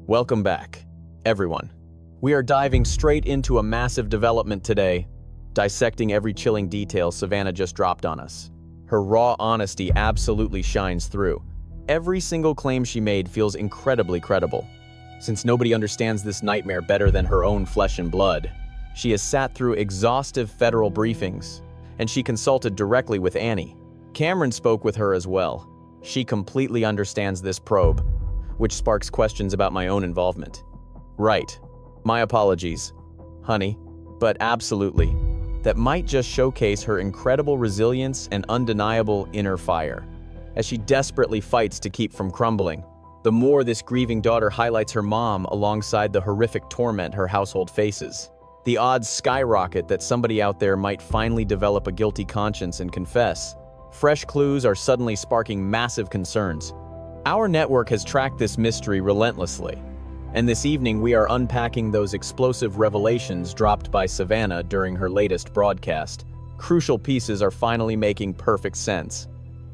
Welcome back, everyone. We are diving straight into a massive development today, dissecting every chilling detail Savannah just dropped on us. Her raw honesty absolutely shines through. Every single claim she made feels incredibly credible. Since nobody understands this nightmare better than her own flesh and blood, she has sat through exhaustive federal briefings, and she consulted directly with Annie. Cameron spoke with her as well. She completely understands this probe, which sparks questions about my own involvement. Right. My apologies, honey, but absolutely. That might just showcase her incredible resilience and undeniable inner fire, as she desperately fights to keep from crumbling. The more this grieving daughter highlights her mom alongside the horrific torment her household faces, the odds skyrocket that somebody out there might finally develop a guilty conscience and confess. Fresh clues are suddenly sparking massive concerns. Our network has tracked this mystery relentlessly, and this evening we are unpacking those explosive revelations dropped by Savannah during her latest broadcast. Crucial pieces are finally making perfect sense.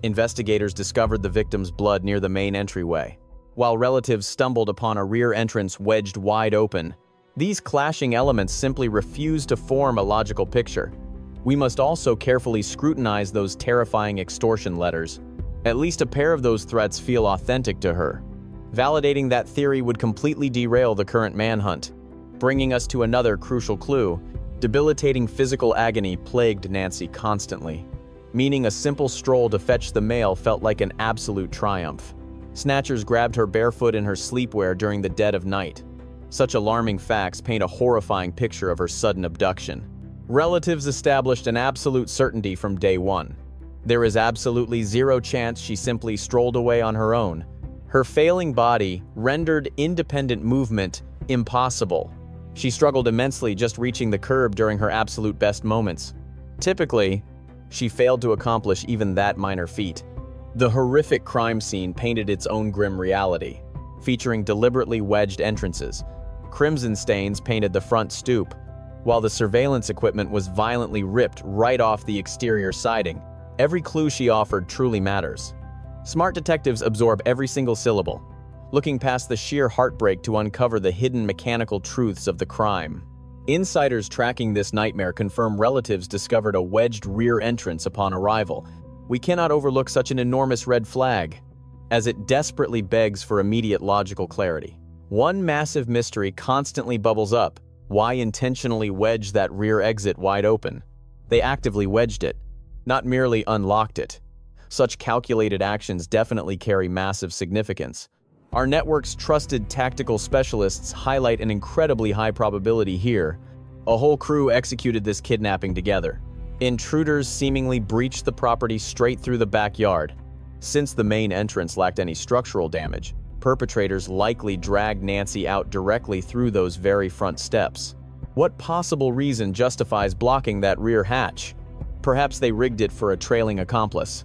Investigators discovered the victim's blood near the main entryway, while relatives stumbled upon a rear entrance wedged wide open. These clashing elements simply refuse to form a logical picture. We must also carefully scrutinize those terrifying extortion letters. At least a pair of those threats feel authentic to her. Validating that theory would completely derail the current manhunt. Bringing us to another crucial clue: debilitating physical agony plagued Nancy constantly, meaning a simple stroll to fetch the mail felt like an absolute triumph. Snatchers grabbed her barefoot in her sleepwear during the dead of night. Such alarming facts paint a horrifying picture of her sudden abduction. Relatives established an absolute certainty from day one. There is absolutely zero chance she simply strolled away on her own. Her failing body rendered independent movement impossible. She struggled immensely just reaching the curb during her absolute best moments. Typically, she failed to accomplish even that minor feat. The horrific crime scene painted its own grim reality, featuring deliberately wedged entrances. Crimson stains painted the front stoop, while the surveillance equipment was violently ripped right off the exterior siding. Every clue she offered truly matters. Smart detectives absorb every single syllable, looking past the sheer heartbreak to uncover the hidden mechanical truths of the crime. Insiders tracking this nightmare confirm relatives discovered a wedged rear entrance upon arrival. We cannot overlook such an enormous red flag, as it desperately begs for immediate logical clarity. One massive mystery constantly bubbles up: why intentionally wedge that rear exit wide open? They actively wedged it, not merely unlocked it. Such calculated actions definitely carry massive significance. Our network's trusted tactical specialists highlight an incredibly high probability here. A whole crew executed this kidnapping together. Intruders seemingly breached the property straight through the backyard. Since the main entrance lacked any structural damage, perpetrators likely dragged Nancy out directly through those very front steps. What possible reason justifies blocking that rear hatch? Perhaps they rigged it for a trailing accomplice.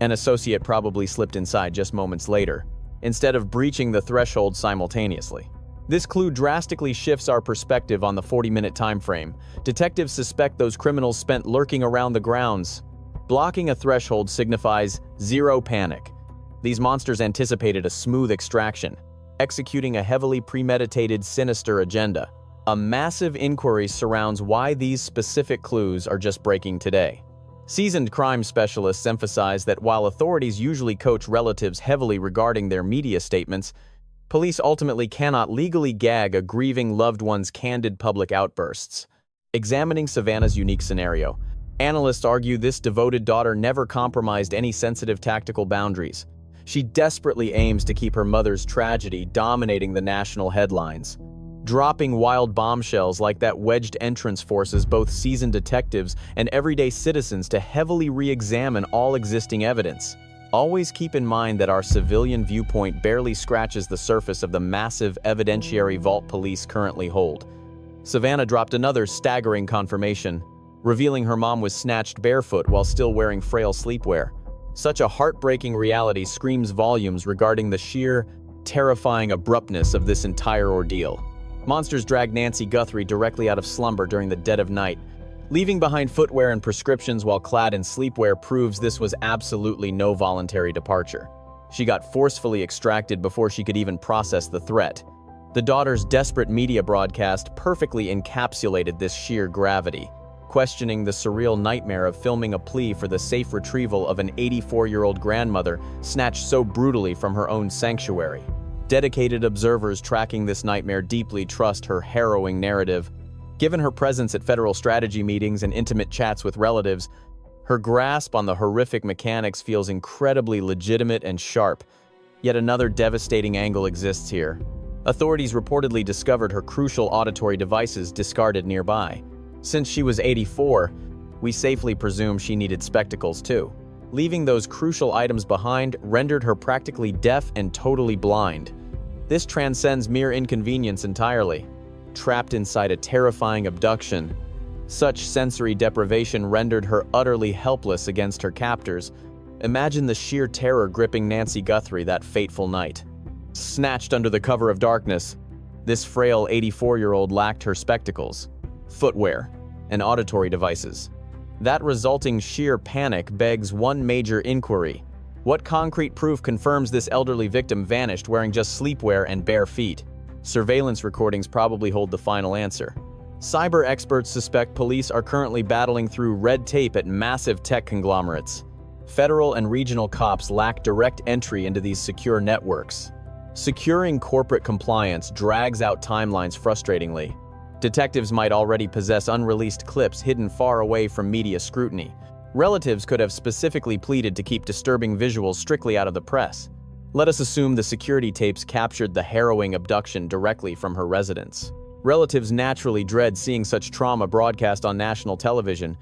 An associate probably slipped inside just moments later, instead of breaching the threshold simultaneously. This clue drastically shifts our perspective on the 40-minute time frame. Detectives suspect those criminals spent lurking around the grounds. Blocking a threshold signifies zero panic. These monsters anticipated a smooth extraction, executing a heavily premeditated, sinister agenda. A massive inquiry surrounds why these specific clues are just breaking today. Seasoned crime specialists emphasize that while authorities usually coach relatives heavily regarding their media statements, police ultimately cannot legally gag a grieving loved one's candid public outbursts. Examining Savannah's unique scenario, analysts argue this devoted daughter never compromised any sensitive tactical boundaries. She desperately aims to keep her mother's tragedy dominating the national headlines. Dropping wild bombshells like that wedged entrance forces both seasoned detectives and everyday citizens to heavily re-examine all existing evidence. Always keep in mind that our civilian viewpoint barely scratches the surface of the massive evidentiary vault police currently hold. Savannah dropped another staggering confirmation, revealing her mom was snatched barefoot while still wearing frail sleepwear. Such a heartbreaking reality screams volumes regarding the sheer, terrifying abruptness of this entire ordeal. Monsters dragged Nancy Guthrie directly out of slumber during the dead of night. Leaving behind footwear and prescriptions while clad in sleepwear proves this was absolutely no voluntary departure. She got forcefully extracted before she could even process the threat. The daughter's desperate media broadcast perfectly encapsulated this sheer gravity, questioning the surreal nightmare of filming a plea for the safe retrieval of an 84-year-old grandmother snatched so brutally from her own sanctuary. Dedicated observers tracking this nightmare deeply trust her harrowing narrative. Given her presence at federal strategy meetings and intimate chats with relatives, her grasp on the horrific mechanics feels incredibly legitimate and sharp. Yet another devastating angle exists here. Authorities reportedly discovered her crucial auditory devices discarded nearby. Since she was 84, we safely presume she needed spectacles too. Leaving those crucial items behind rendered her practically deaf and totally blind. This transcends mere inconvenience entirely. Trapped inside a terrifying abduction, such sensory deprivation rendered her utterly helpless against her captors. Imagine the sheer terror gripping Nancy Guthrie that fateful night. Snatched under the cover of darkness, this frail 84-year-old lacked her spectacles, footwear, and auditory devices. That resulting sheer panic begs one major inquiry. What concrete proof confirms this elderly victim vanished wearing just sleepwear and bare feet? Surveillance recordings probably hold the final answer. Cyber experts suspect police are currently battling through red tape at massive tech conglomerates. Federal and regional cops lack direct entry into these secure networks. Securing corporate compliance drags out timelines frustratingly. Detectives might already possess unreleased clips hidden far away from media scrutiny. Relatives could have specifically pleaded to keep disturbing visuals strictly out of the press. Let us assume the security tapes captured the harrowing abduction directly from her residence. Relatives naturally dread seeing such trauma broadcast on national television,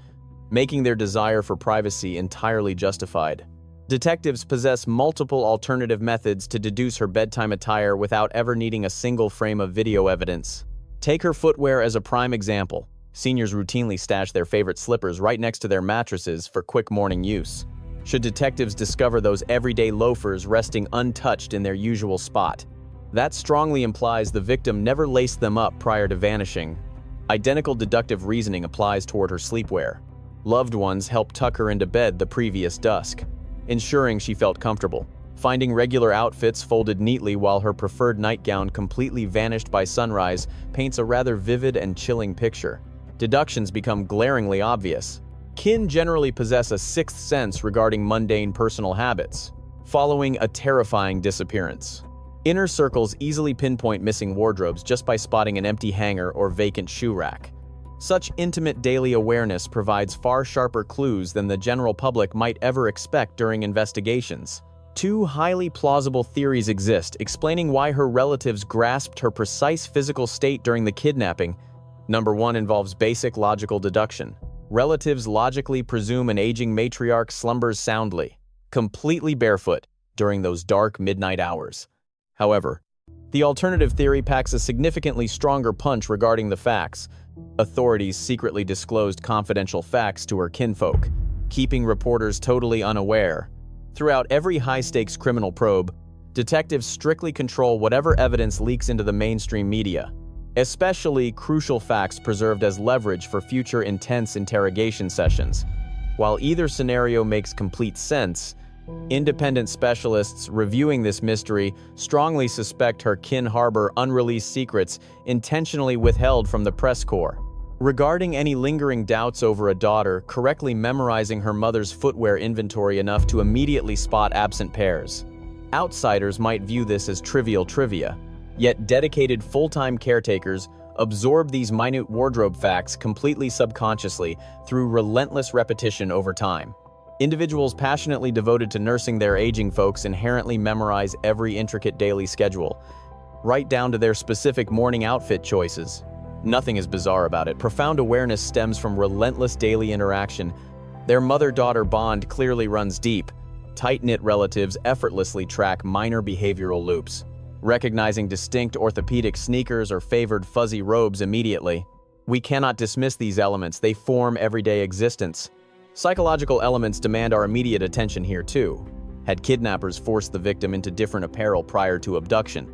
making their desire for privacy entirely justified. Detectives possess multiple alternative methods to deduce her bedtime attire without ever needing a single frame of video evidence. Take her footwear as a prime example. Seniors routinely stash their favorite slippers right next to their mattresses for quick morning use. Should detectives discover those everyday loafers resting untouched in their usual spot, that strongly implies the victim never laced them up prior to vanishing. Identical deductive reasoning applies toward her sleepwear. Loved ones helped tuck her into bed the previous dusk, ensuring she felt comfortable. Finding regular outfits folded neatly while her preferred nightgown completely vanished by sunrise paints a rather vivid and chilling picture. Deductions become glaringly obvious. Kin generally possess a sixth sense regarding mundane personal habits, following a terrifying disappearance. Inner circles easily pinpoint missing wardrobes just by spotting an empty hanger or vacant shoe rack. Such intimate daily awareness provides far sharper clues than the general public might ever expect during investigations. Two highly plausible theories exist explaining why her relatives grasped her precise physical state during the kidnapping. Number one involves basic logical deduction. Relatives logically presume an aging matriarch slumbers soundly, completely barefoot, during those dark midnight hours. However, the alternative theory packs a significantly stronger punch regarding the facts. Authorities secretly disclosed confidential facts to her kinfolk, keeping reporters totally unaware. Throughout every high-stakes criminal probe, detectives strictly control whatever evidence leaks into the mainstream media, especially crucial facts preserved as leverage for future intense interrogation sessions. While either scenario makes complete sense, independent specialists reviewing this mystery strongly suspect her kin harbor unreleased secrets intentionally withheld from the press corps. Regarding any lingering doubts over a daughter correctly memorizing her mother's footwear inventory enough to immediately spot absent pairs, outsiders might view this as trivial trivia, yet dedicated full-time caretakers absorb these minute wardrobe facts completely subconsciously through relentless repetition over time. Individuals passionately devoted to nursing their aging folks inherently memorize every intricate daily schedule, right down to their specific morning outfit choices. Nothing is bizarre about it. Profound awareness stems from relentless daily interaction. Their mother-daughter bond clearly runs deep. Tight-knit relatives effortlessly track minor behavioral loops, recognizing distinct orthopedic sneakers or favored fuzzy robes immediately. We cannot dismiss these elements. They form everyday existence. Psychological elements demand our immediate attention here too. Had kidnappers forced the victim into different apparel prior to abduction,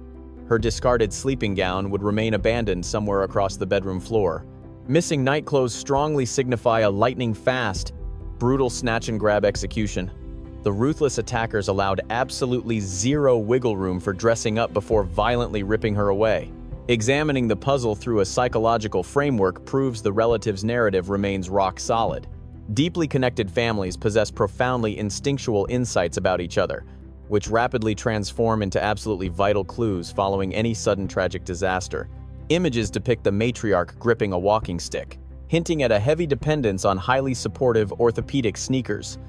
her discarded sleeping gown would remain abandoned somewhere across the bedroom floor. Missing nightclothes strongly signify a lightning-fast, brutal snatch-and-grab execution. The ruthless attackers allowed absolutely zero wiggle room for dressing up before violently ripping her away. Examining the puzzle through a psychological framework proves the relative's narrative remains rock solid. Deeply connected families possess profoundly instinctual insights about each other, which rapidly transform into absolutely vital clues following any sudden tragic disaster. Images depict the matriarch gripping a walking stick, hinting at a heavy dependence on highly supportive orthopedic sneakers.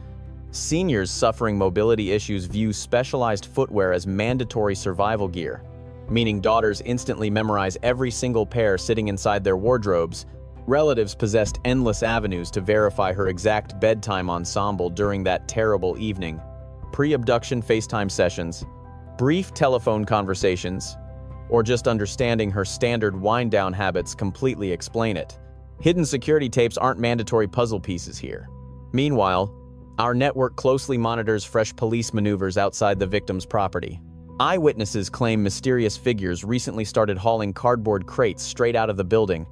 Seniors suffering mobility issues view specialized footwear as mandatory survival gear, meaning daughters instantly memorize every single pair sitting inside their wardrobes. Relatives possessed endless avenues to verify her exact bedtime ensemble during that terrible evening. Pre-abduction FaceTime sessions, brief telephone conversations, or just understanding her standard wind-down habits completely explain it. Hidden security tapes aren't mandatory puzzle pieces here. Meanwhile, our network closely monitors fresh police maneuvers outside the victim's property. Eyewitnesses claim mysterious figures recently started hauling cardboard crates straight out of the building.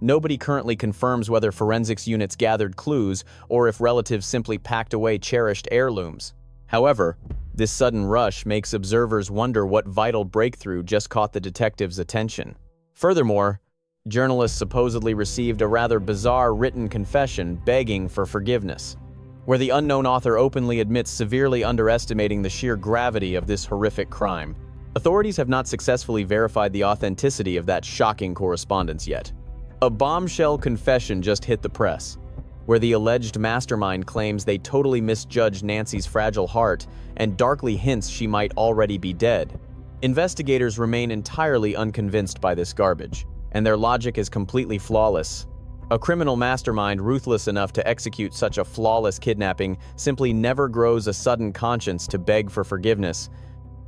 Nobody currently confirms whether forensics units gathered clues or if relatives simply packed away cherished heirlooms. However, this sudden rush makes observers wonder what vital breakthrough just caught the detectives' attention. Furthermore, journalists supposedly received a rather bizarre written confession begging for forgiveness, where the unknown author openly admits severely underestimating the sheer gravity of this horrific crime. Authorities have not successfully verified the authenticity of that shocking correspondence yet. A bombshell confession just hit the press, where the alleged mastermind claims they totally misjudged Nancy's fragile heart and darkly hints she might already be dead. Investigators remain entirely unconvinced by this garbage, and their logic is completely flawless. A criminal mastermind ruthless enough to execute such a flawless kidnapping simply never grows a sudden conscience to beg for forgiveness,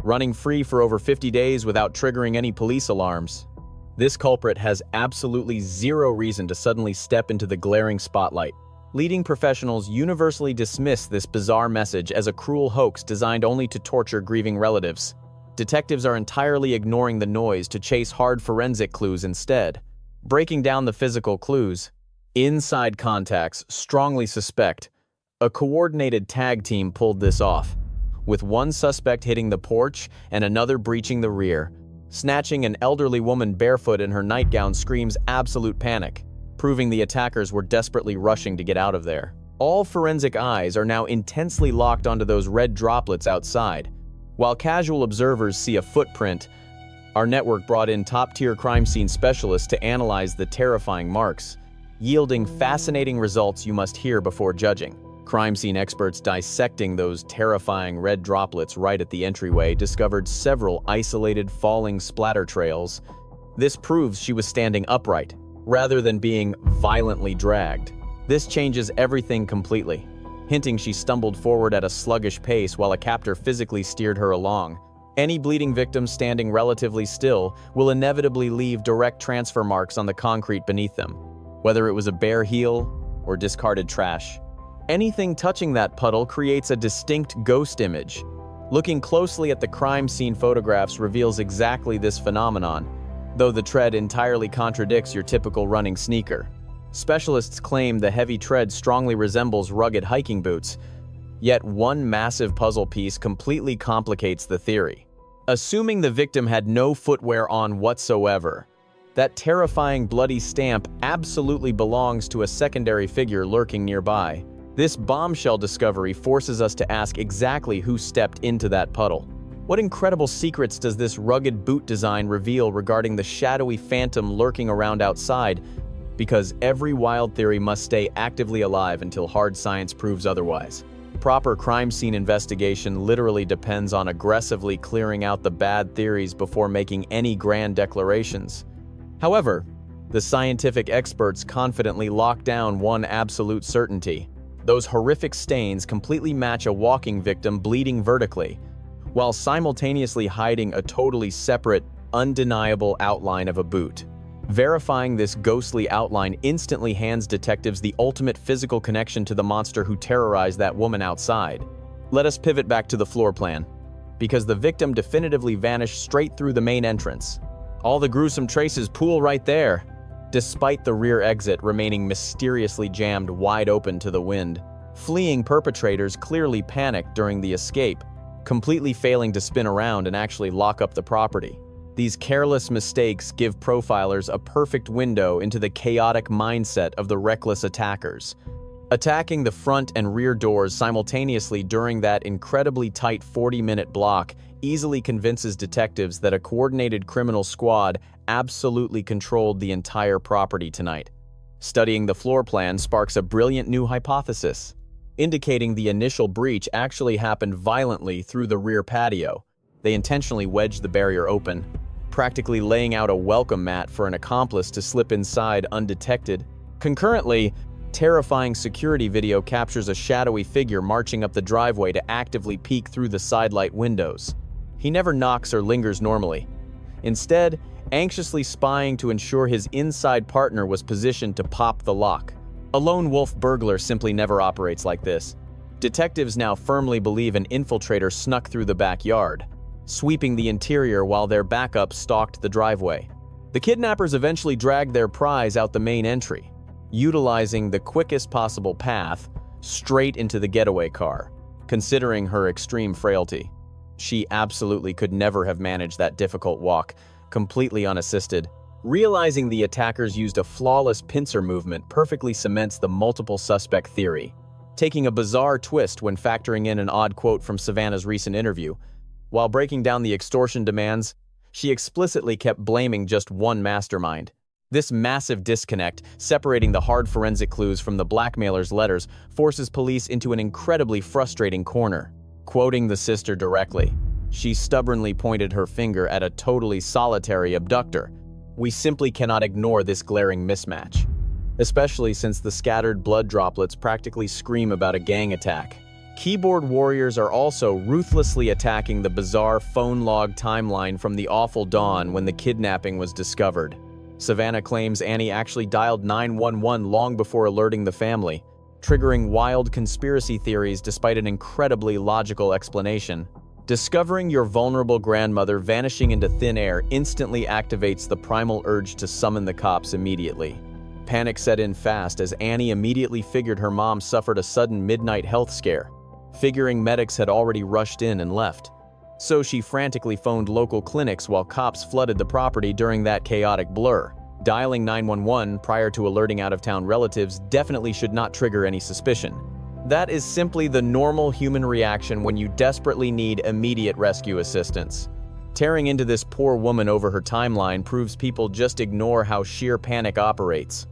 running free for over 50 days without triggering any police alarms. This culprit has absolutely zero reason to suddenly step into the glaring spotlight. Leading professionals universally dismiss this bizarre message as a cruel hoax designed only to torture grieving relatives. Detectives are entirely ignoring the noise to chase hard forensic clues instead. Breaking down the physical clues, inside contacts strongly suspect a coordinated tag team pulled this off, with one suspect hitting the porch and another breaching the rear. Snatching an elderly woman barefoot in her nightgown screams absolute panic, proving the attackers were desperately rushing to get out of there. All forensic eyes are now intensely locked onto those red droplets outside. While casual observers see a footprint, our network brought in top-tier crime scene specialists to analyze the terrifying marks, yielding fascinating results you must hear before judging. Crime scene experts dissecting those terrifying red droplets right at the entryway discovered several isolated falling splatter trails. This proves she was standing upright, rather than being violently dragged. This changes everything completely, hinting she stumbled forward at a sluggish pace while a captor physically steered her along. Any bleeding victim standing relatively still will inevitably leave direct transfer marks on the concrete beneath them, whether it was a bare heel or discarded trash. Anything touching that puddle creates a distinct ghost image. Looking closely at the crime scene photographs reveals exactly this phenomenon, though the tread entirely contradicts your typical running sneaker. Specialists claim the heavy tread strongly resembles rugged hiking boots, yet one massive puzzle piece completely complicates the theory. Assuming the victim had no footwear on whatsoever, that terrifying bloody stamp absolutely belongs to a secondary figure lurking nearby. This bombshell discovery forces us to ask exactly who stepped into that puddle. What incredible secrets does this rugged boot design reveal regarding the shadowy phantom lurking around outside? Because every wild theory must stay actively alive until hard science proves otherwise. Proper crime scene investigation literally depends on aggressively clearing out the bad theories before making any grand declarations. However, the scientific experts confidently lock down one absolute certainty. Those horrific stains completely match a walking victim bleeding vertically, while simultaneously hiding a totally separate, undeniable outline of a boot. Verifying this ghostly outline instantly hands detectives the ultimate physical connection to the monster who terrorized that woman outside. Let us pivot back to the floor plan, because the victim definitively vanished straight through the main entrance. All the gruesome traces pool right there, despite the rear exit remaining mysteriously jammed wide open to the wind. Fleeing perpetrators clearly panicked during the escape, completely failing to spin around and actually lock up the property. These careless mistakes give profilers a perfect window into the chaotic mindset of the reckless attackers. Attacking the front and rear doors simultaneously during that incredibly tight 40-minute block easily convinces detectives that a coordinated criminal squad absolutely controlled the entire property tonight. Studying the floor plan sparks a brilliant new hypothesis, indicating the initial breach actually happened violently through the rear patio. They intentionally wedged the barrier open, practically laying out a welcome mat for an accomplice to slip inside undetected. Concurrently, terrifying security video captures a shadowy figure marching up the driveway to actively peek through the sidelight windows. He never knocks or lingers normally, instead anxiously spying to ensure his inside partner was positioned to pop the lock. A lone wolf burglar simply never operates like this. Detectives now firmly believe an infiltrator snuck through the backyard, sweeping the interior while their backup stalked the driveway. The kidnappers eventually dragged their prize out the main entry, utilizing the quickest possible path straight into the getaway car. Considering her extreme frailty, she absolutely could never have managed that difficult walk, completely unassisted. Realizing the attackers used a flawless pincer movement perfectly cements the multiple suspect theory, taking a bizarre twist when factoring in an odd quote from Savannah's recent interview. While breaking down the extortion demands, she explicitly kept blaming just one mastermind. This massive disconnect, separating the hard forensic clues from the blackmailer's letters, forces police into an incredibly frustrating corner. Quoting the sister directly, she stubbornly pointed her finger at a totally solitary abductor. "We simply cannot ignore this glaring mismatch, especially since the scattered blood droplets practically scream about a gang attack." Keyboard warriors are also ruthlessly attacking the bizarre phone log timeline from the awful dawn when the kidnapping was discovered. Savannah claims Annie actually dialed 911 long before alerting the family, triggering wild conspiracy theories despite an incredibly logical explanation. Discovering your vulnerable grandmother vanishing into thin air instantly activates the primal urge to summon the cops immediately. Panic set in fast as Annie immediately figured her mom suffered a sudden midnight health scare, figuring medics had already rushed in and left. So she frantically phoned local clinics while cops flooded the property during that chaotic blur. Dialing 911 prior to alerting out-of-town relatives definitely should not trigger any suspicion. That is simply the normal human reaction when you desperately need immediate rescue assistance. Tearing into this poor woman over her timeline proves people just ignore how sheer panic operates,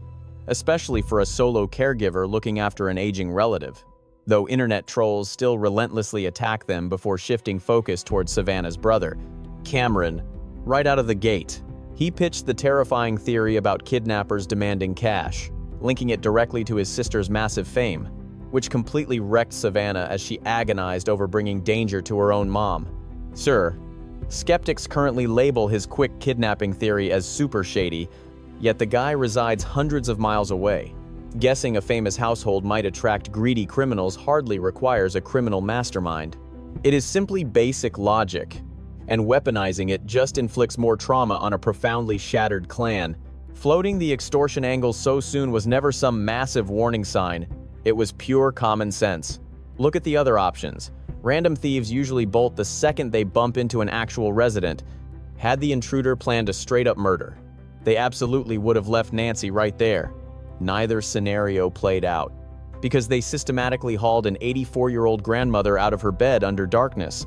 especially for a solo caregiver looking after an aging relative. Though internet trolls still relentlessly attack them before shifting focus towards Savannah's brother, Cameron, right out of the gate. He pitched the terrifying theory about kidnappers demanding cash, linking it directly to his sister's massive fame, which completely wrecked Savannah as she agonized over bringing danger to her own mom. Sir, skeptics currently label his quick kidnapping theory as super shady, yet the guy resides hundreds of miles away. Guessing a famous household might attract greedy criminals hardly requires a criminal mastermind. It is simply basic logic, and weaponizing it just inflicts more trauma on a profoundly shattered clan. Floating the extortion angle so soon was never some massive warning sign. It was pure common sense. Look at the other options. Random thieves usually bolt the second they bump into an actual resident. Had the intruder planned a straight-up murder, they absolutely would have left Nancy right there. Neither scenario played out, because they systematically hauled an 84-year-old grandmother out of her bed under darkness.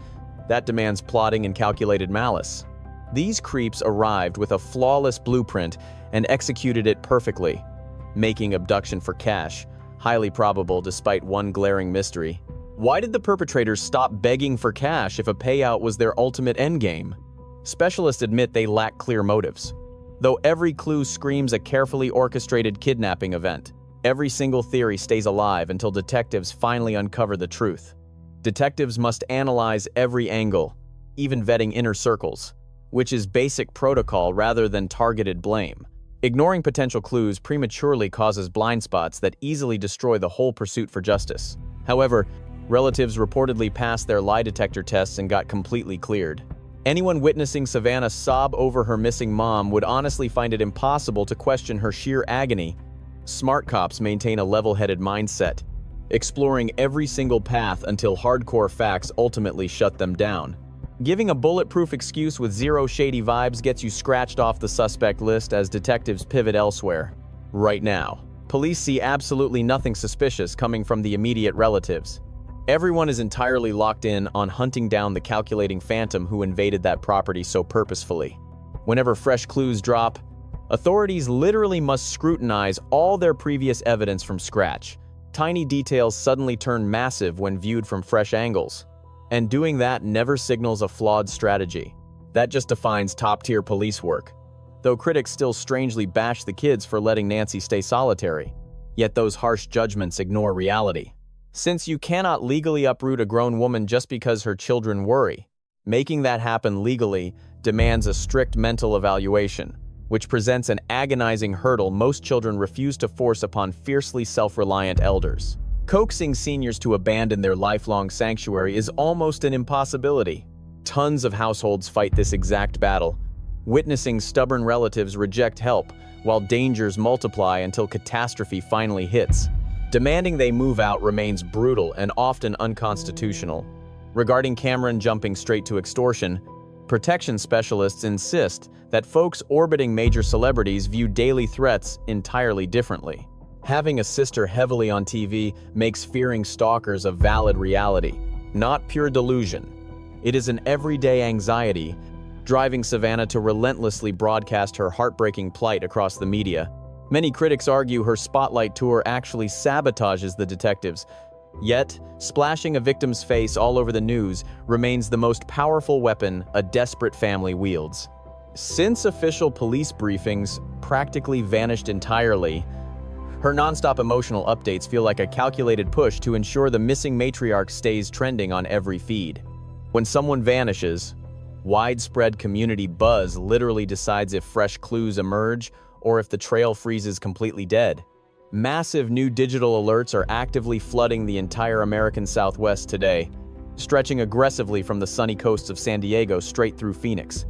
That demands plotting and calculated malice. These creeps arrived with a flawless blueprint and executed it perfectly, making abduction for cash highly probable despite one glaring mystery. Why did the perpetrators stop begging for cash if a payout was their ultimate endgame? Specialists admit they lack clear motives. Though every clue screams a carefully orchestrated kidnapping event, every single theory stays alive until detectives finally uncover the truth. Detectives must analyze every angle, even vetting inner circles, which is basic protocol rather than targeted blame. Ignoring potential clues prematurely causes blind spots that easily destroy the whole pursuit for justice. However, relatives reportedly passed their lie detector tests and got completely cleared. Anyone witnessing Savannah sob over her missing mom would honestly find it impossible to question her sheer agony. Smart cops maintain a level-headed mindset, exploring every single path until hardcore facts ultimately shut them down. Giving a bulletproof excuse with zero shady vibes gets you scratched off the suspect list as detectives pivot elsewhere. Right now, police see absolutely nothing suspicious coming from the immediate relatives. Everyone is entirely locked in on hunting down the calculating phantom who invaded that property so purposefully. Whenever fresh clues drop, authorities literally must scrutinize all their previous evidence from scratch. Tiny details suddenly turn massive when viewed from fresh angles. And doing that never signals a flawed strategy. That just defines top-tier police work. Though critics still strangely bash the kids for letting Nancy stay solitary. Yet those harsh judgments ignore reality. Since you cannot legally uproot a grown woman just because her children worry, making that happen legally demands a strict mental evaluation, which presents an agonizing hurdle most children refuse to force upon fiercely self-reliant elders. Coaxing seniors to abandon their lifelong sanctuary is almost an impossibility. Tons of households fight this exact battle, witnessing stubborn relatives reject help while dangers multiply until catastrophe finally hits. Demanding they move out remains brutal and often unconstitutional. Regarding Cameron jumping straight to extortion, protection specialists insist that folks orbiting major celebrities view daily threats entirely differently. Having a sister heavily on TV makes fearing stalkers a valid reality, not pure delusion. It is an everyday anxiety, driving Savannah to relentlessly broadcast her heartbreaking plight across the media. Many critics argue her spotlight tour actually sabotages the detectives. Yet, splashing a victim's face all over the news remains the most powerful weapon a desperate family wields. Since official police briefings practically vanished entirely, her non-stop emotional updates feel like a calculated push to ensure the missing matriarch stays trending on every feed. When someone vanishes, widespread community buzz literally decides if fresh clues emerge or if the trail freezes completely dead. Massive new digital alerts are actively flooding the entire American Southwest today, stretching aggressively from the sunny coasts of San Diego straight through Phoenix,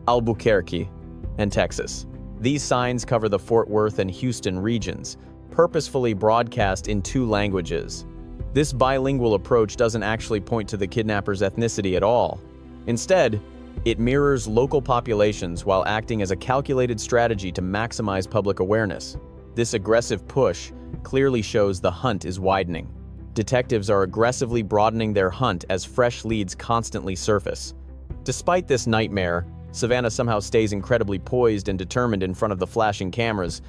Albuquerque, and Texas. These signs cover the Fort Worth and Houston regions, purposefully broadcast in 2 languages. This bilingual approach doesn't actually point to the kidnapper's ethnicity at all. Instead, it mirrors local populations while acting as a calculated strategy to maximize public awareness. This aggressive push clearly shows the hunt is widening. Detectives are aggressively broadening their hunt as fresh leads constantly surface. Despite this nightmare, Savannah somehow stays incredibly poised and determined in front of the flashing cameras.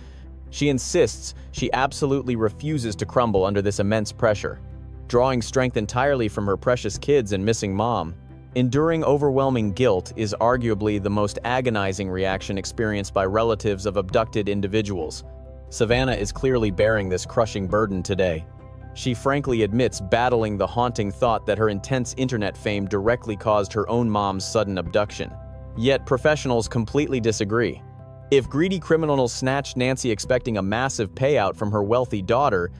She insists she absolutely refuses to crumble under this immense pressure, drawing strength entirely from her precious kids and missing mom. Enduring overwhelming guilt is arguably the most agonizing reaction experienced by relatives of abducted individuals. Savannah is clearly bearing this crushing burden today. She frankly admits battling the haunting thought that her intense internet fame directly caused her own mom's sudden abduction. Yet professionals completely disagree. If greedy criminals snatched Nancy expecting a massive payout from her wealthy daughter,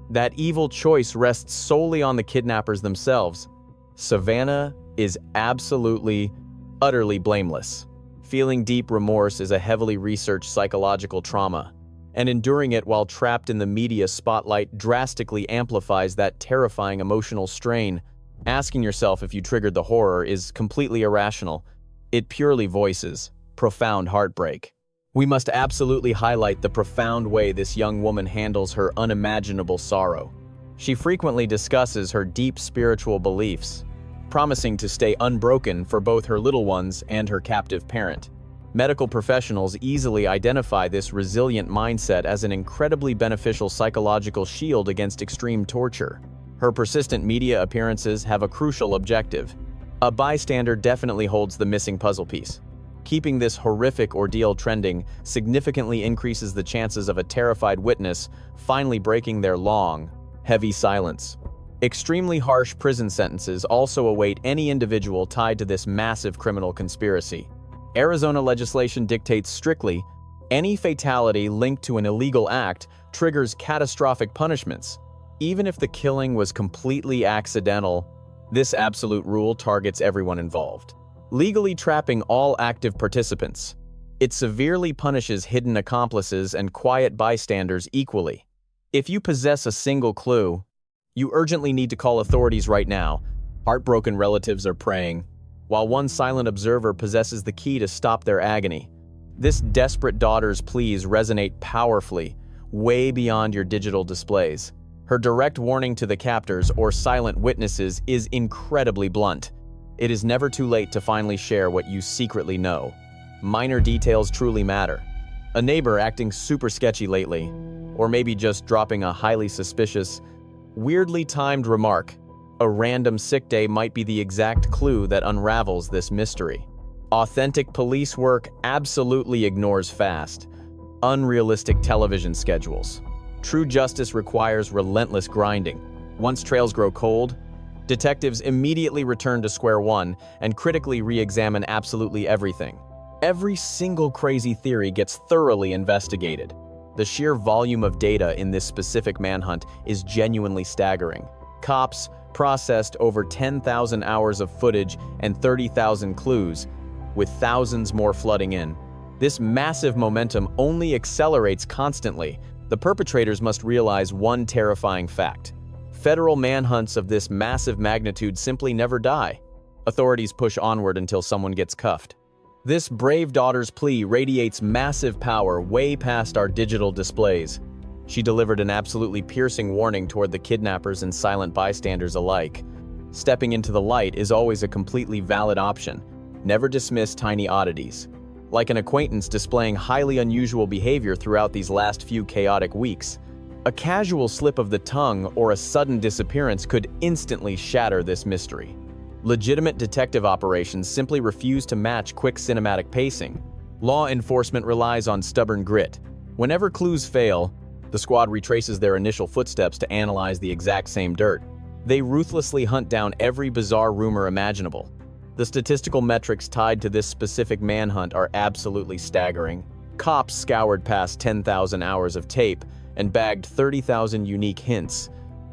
that evil choice rests solely on the kidnappers themselves. Savannah is absolutely, utterly blameless. Feeling deep remorse is a heavily researched psychological trauma, and enduring it while trapped in the media spotlight drastically amplifies that terrifying emotional strain. Asking yourself if you triggered the horror is completely irrational. It purely voices profound heartbreak. We must absolutely highlight the profound way this young woman handles her unimaginable sorrow. She frequently discusses her deep spiritual beliefs, promising to stay unbroken for both her little ones and her captive parent. Medical professionals easily identify this resilient mindset as an incredibly beneficial psychological shield against extreme torture. Her persistent media appearances have a crucial objective. A bystander definitely holds the missing puzzle piece. Keeping this horrific ordeal trending significantly increases the chances of a terrified witness finally breaking their long, heavy silence. Extremely harsh prison sentences also await any individual tied to this massive criminal conspiracy. Arizona legislation dictates strictly, any fatality linked to an illegal act triggers catastrophic punishments. Even if the killing was completely accidental, this absolute rule targets everyone involved, legally trapping all active participants. It severely punishes hidden accomplices and quiet bystanders equally. If you possess a single clue, you urgently need to call authorities right now. Heartbroken relatives are praying. while one silent observer possesses the key to stop their agony. This desperate daughter's pleas resonate powerfully, way beyond your digital displays. Her direct warning to the captors or silent witnesses is incredibly blunt. It is never too late to finally share what you secretly know. Minor details truly matter. A neighbor acting super sketchy lately, or maybe just dropping a highly suspicious, weirdly timed remark. A random sick day might be the exact clue that unravels this mystery. Authentic police work absolutely ignores fast, unrealistic television schedules. True justice requires relentless grinding. Once trails grow cold, detectives immediately return to square one and critically re-examine absolutely everything. Every single crazy theory gets thoroughly investigated. The sheer volume of data in this specific manhunt is genuinely staggering. Cops processed over 10,000 hours of footage and 30,000 clues, with thousands more flooding in. This massive momentum only accelerates constantly. The perpetrators must realize one terrifying fact. Federal manhunts of this massive magnitude simply never die. Authorities push onward until someone gets cuffed. This brave daughter's plea radiates massive power way past our digital displays. She delivered an absolutely piercing warning toward the kidnappers and silent bystanders alike. Stepping into the light is always a completely valid option. Never dismiss tiny oddities. Like an acquaintance displaying highly unusual behavior throughout these last few chaotic weeks. A casual slip of the tongue or a sudden disappearance could instantly shatter this mystery. Legitimate detective operations simply refuse to match quick cinematic pacing. Law enforcement relies on stubborn grit. Whenever clues fail, the squad retraces their initial footsteps to analyze the exact same dirt. They ruthlessly hunt down every bizarre rumor imaginable. The statistical metrics tied to this specific manhunt are absolutely staggering. Cops scoured past 10,000 hours of tape and bagged 30,000 unique hints,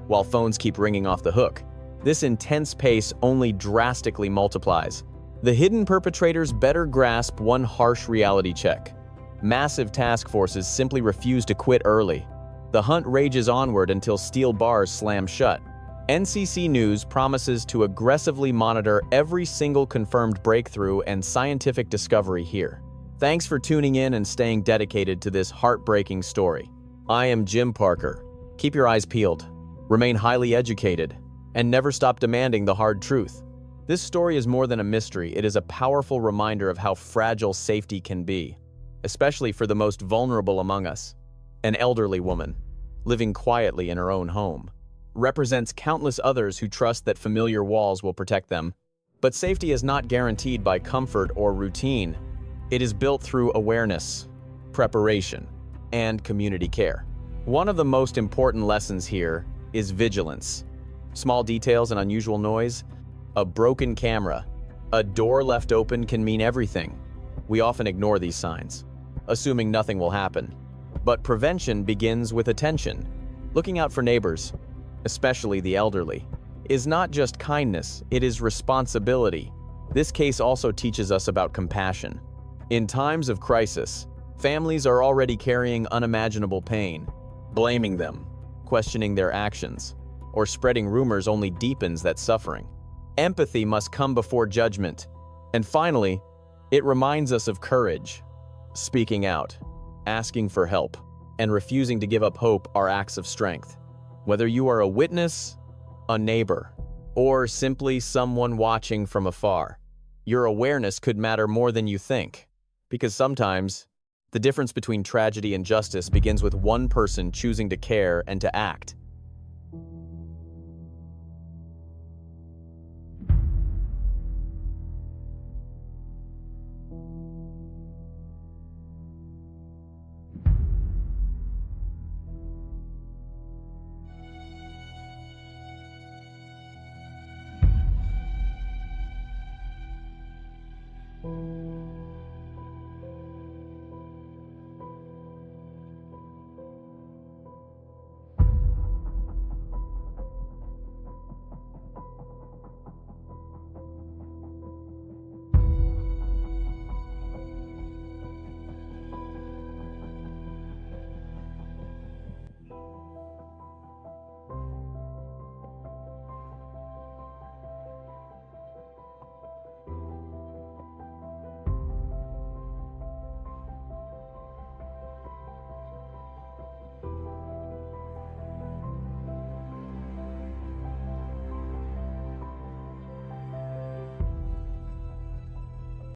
while phones keep ringing off the hook. This intense pace only drastically multiplies. The hidden perpetrators better grasp one harsh reality check. Massive task forces simply refuse to quit early. The hunt rages onward until steel bars slam shut. NCC News promises to aggressively monitor every single confirmed breakthrough and scientific discovery here. Thanks for tuning in and staying dedicated to this heartbreaking story. I am Jim Parker. Keep your eyes peeled, remain highly educated, and never stop demanding the hard truth. This story is more than a mystery. It is a powerful reminder of how fragile safety can be, especially for the most vulnerable among us. An elderly woman, living quietly in her own home, represents countless others who trust that familiar walls will protect them. But safety is not guaranteed by comfort or routine. It is built through awareness, preparation, and community care. One of the most important lessons here is vigilance. Small details and unusual noise, a broken camera, a door left open can mean everything. We often ignore these signs, assuming nothing will happen. But prevention begins with attention. Looking out for neighbors, especially the elderly, is not just kindness, it is responsibility. This case also teaches us about compassion. In times of crisis, families are already carrying unimaginable pain. Blaming them, questioning their actions, or spreading rumors only deepens that suffering. Empathy must come before judgment. And finally, it reminds us of courage. Speaking out, asking for help, and refusing to give up hope are acts of strength. Whether you are a witness, a neighbor, or simply someone watching from afar, your awareness could matter more than you think. Because sometimes, the difference between tragedy and justice begins with one person choosing to care and to act.